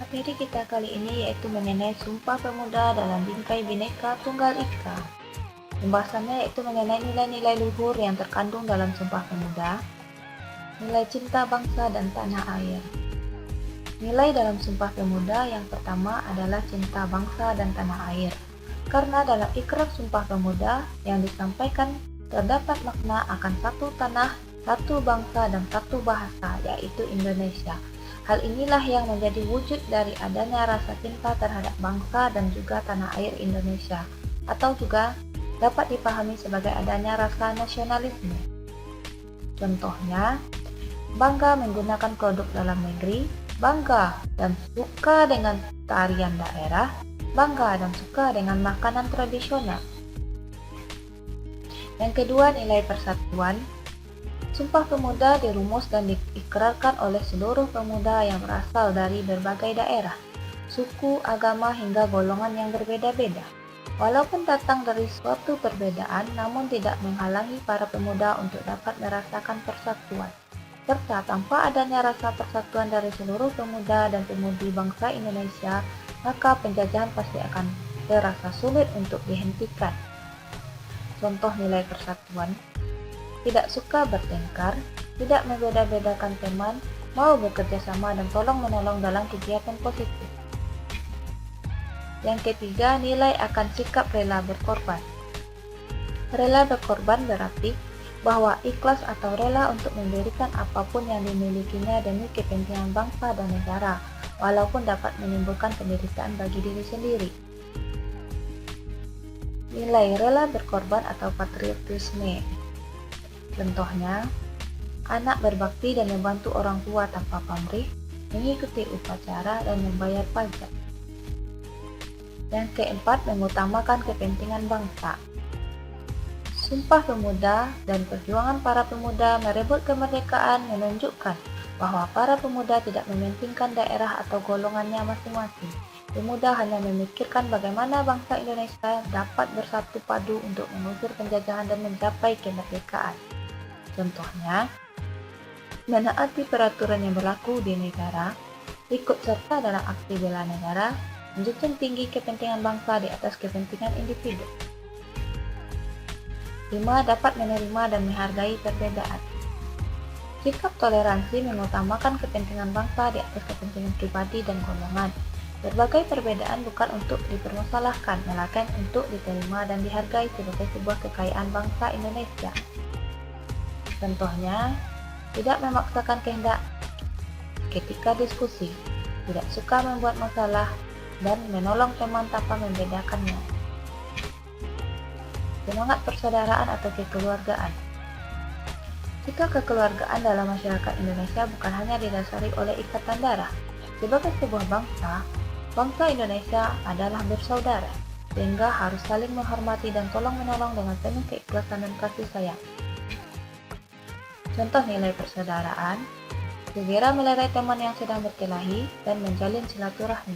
Materi kita kali ini yaitu mengenai Sumpah Pemuda dalam Bingkai Bhinneka Tunggal Ika. Pembahasannya yaitu mengenai nilai-nilai luhur yang terkandung dalam Sumpah Pemuda, nilai cinta bangsa dan tanah air. Nilai dalam Sumpah Pemuda yang pertama adalah cinta bangsa dan tanah air. Karena dalam ikrar Sumpah Pemuda yang disampaikan terdapat makna akan satu tanah, satu bangsa dan satu bahasa, yaitu Indonesia. Hal inilah yang menjadi wujud dari adanya rasa cinta terhadap bangsa dan juga tanah air Indonesia, atau juga dapat dipahami sebagai adanya rasa nasionalisme. Contohnya, bangga menggunakan produk dalam negeri, bangga dan suka dengan tarian daerah, bangga dan suka dengan makanan tradisional. Yang kedua, nilai persatuan. Sumpah Pemuda dirumus dan diikrarkan oleh seluruh pemuda yang berasal dari berbagai daerah, suku, agama, hingga golongan yang berbeda-beda. Walaupun datang dari suatu perbedaan, namun tidak menghalangi para pemuda untuk dapat merasakan persatuan. Serta tanpa adanya rasa persatuan dari seluruh pemuda dan pemudi bangsa Indonesia, maka penjajahan pasti akan terasa sulit untuk dihentikan. Contoh nilai persatuan: tidak suka bertengkar, tidak membeda-bedakan teman, mau bekerja sama dan tolong-menolong dalam kegiatan positif. Yang ketiga, nilai akan sikap rela berkorban. Rela berkorban berarti bahwa ikhlas atau rela untuk memberikan apapun yang dimilikinya demi kepentingan bangsa dan negara, walaupun dapat menimbulkan penderitaan bagi diri sendiri. Nilai rela berkorban atau patriotisme. Contohnya, anak berbakti dan membantu orang tua tanpa pamrih, mengikuti upacara dan membayar pajak. Yang keempat, mengutamakan kepentingan bangsa. Sumpah Pemuda dan perjuangan para pemuda merebut kemerdekaan menunjukkan bahwa para pemuda tidak mementingkan daerah atau golongannya masing-masing. Pemuda hanya memikirkan bagaimana bangsa Indonesia dapat bersatu padu untuk mengusir penjajahan dan mencapai kemerdekaan. Contohnya, menaati peraturan yang berlaku di negara, ikut serta dalam aksi bela negara, menjunjung tinggi kepentingan bangsa di atas kepentingan individu. 5. Dapat menerima dan menghargai perbedaan. Sikap toleransi mengutamakan kepentingan bangsa di atas kepentingan pribadi dan golongan. Berbagai perbedaan bukan untuk dipermasalahkan, melainkan untuk diterima dan dihargai sebagai sebuah kekayaan bangsa Indonesia. Contohnya, tidak memaksakan kehendak ketika diskusi, tidak suka membuat masalah, dan menolong teman tanpa membedakannya. Semangat persaudaraan atau kekeluargaan. Jika kekeluargaan dalam masyarakat Indonesia bukan hanya didasari oleh ikatan darah, sebagai sebuah bangsa, bangsa Indonesia adalah bersaudara, sehingga harus saling menghormati dan tolong-menolong dengan penuh keikhlasan dan kasih sayang. Contoh nilai persaudaraan: segera melerai teman yang sedang berkelahi dan menjalin silaturahmi.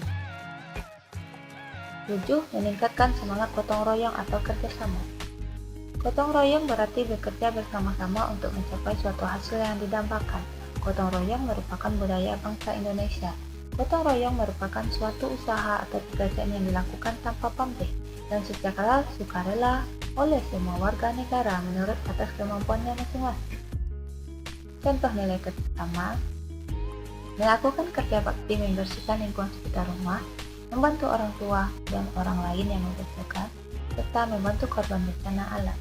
7. Meningkatkan semangat gotong royong atau kerjasama. Gotong royong berarti bekerja bersama-sama untuk mencapai suatu hasil yang didambakan. Gotong royong merupakan budaya bangsa Indonesia. Gotong royong merupakan suatu usaha atau pekerjaan yang dilakukan tanpa pamrih dan secara sukarela oleh semua warga negara menurut atas kemampuannya masing-masing. Contoh nilai pertama: melakukan kerja bakti membersihkan lingkungan sekitar rumah, membantu orang tua dan orang lain yang membutuhkan, serta membantu korban bencana alam.